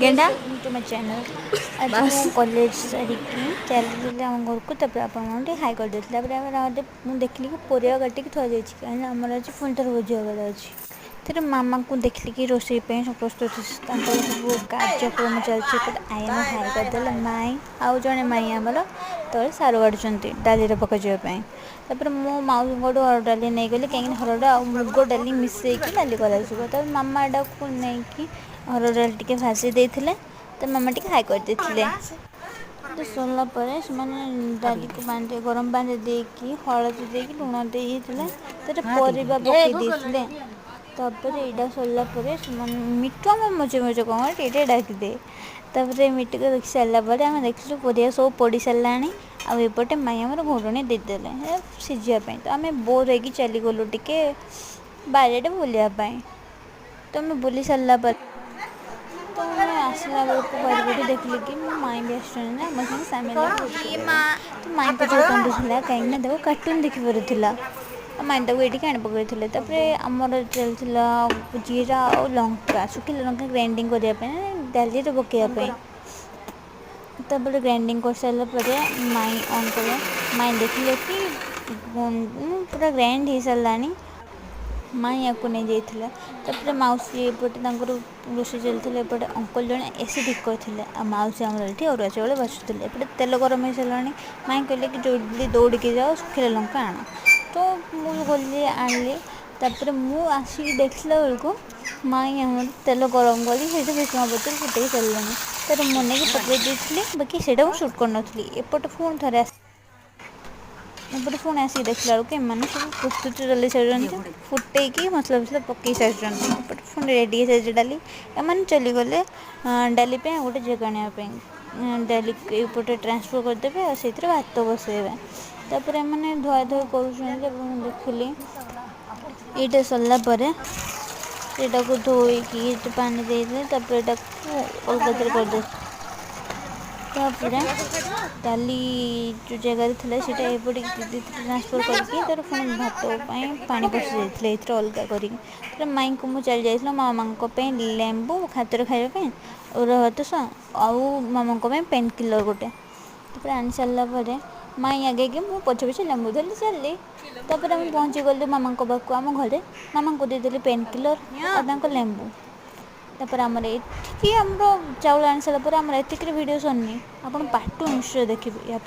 गेंडा to my channel आज मु कॉलेज सारिकी चली आम घर को आप हाई कर देते मुझे देखली कि परिया काटिक थुआ जाइए कहीं आमर आज पुणी थर भोजी हबार अच्छे फिर मामा को देखली कि रोषे सब प्रस्तुत सब कार्यक्रम चलती आईना हाई करदे माई आउ जड़े माई आमर तले सारू काटुंट डाली पकाइवाई तापर मो माउसी हर डाली नहीं गली कहीं हरड़ा आ मुग डाली मिसेक डाली कर तब मामा डाक नहीं हर डाली टी भासी देते तो मामा टी हाई कर देते सरला डाली को बांधे गरम पानी देकी हलदी देकी लुण देते परिवा पकई देते तापर यहाँ सरला मिठू आम मजे मजे कौन ये डाकिदे तापर मिठू को देखी सारापर आम देखिलु परिया सब पड़ सारा आउपटे माई आमर घोड़णी देदेले सीझापी तो आम बोर हो चलीगलु टे बारे बुलापाई तो आम बुली सारा तो मैं आसला बेलू बारे देखली कि मो माई भी आम संगे सामिल तो माई पचार कांदुला कहीं देखो कार्टून देखी पारा माई तक ये आण पकड़े आमर चलता जीरा और लंका शुखिला लंका ग्राइंडिंग करने डाली पकड़ापी तब ग्राइंडिंग कर सारापर माई ऑन कर माई देखिले कि पूरा ग्राइंड हो सारा माई या नहीं जाइए तापर मौसी एपटे रोषे चलते एपटे अंकल जड़े एसी ठीक करते मौसी आम ये अरुआ चाउल बाछुले एपटे तेल गरम हो सारा माई कहले कि जल्दी दौड़िकी जाओ शुखिला लंका आण तो मुझे गली आनली तापर मु आसिक देखला बेलू माई आम तेल गरम करी भीषण पत्र फुटे सारे तर मन की पकड़ देती बाकी से सुट कर नी एपटे पुणी थे एपटे पुणी आसिक देखला बेलू एम सब प्रस्तुति चल सारी फुटे मसला फसला पकई सारी पुणी रेडी सारी डाली एम चलीगले डाली गोटे जगह आने डाली एपटे ट्रांसफर करदे और से भात बसैबे तापर मैंने धुआ धुई कर देखिली ये सरलापर यहाँ को धोईकी पानी दे तापर अलग करदे तापर डाली जो जगार थी से ट्रांसफर करके तर पुणी भात पानी पशि जाते अलग कर माई को मुझे चली जाइए मामा लेंबू खातर खावाई और भात आउ मामा पेन किलर गोटे तापर आनी सारापर माई आगे कि मुझे पछे पछे लेंबू धरली चलली तापर आम पहुँची गलु मामा पाक आम घरे मामा को देदेली पेन किलर और लेंबू तापर आमर ये आमर चाउल आनी सारापर आमर एतिक भिडियो सरनी आप पार्ट 2 निश्चय देखिए या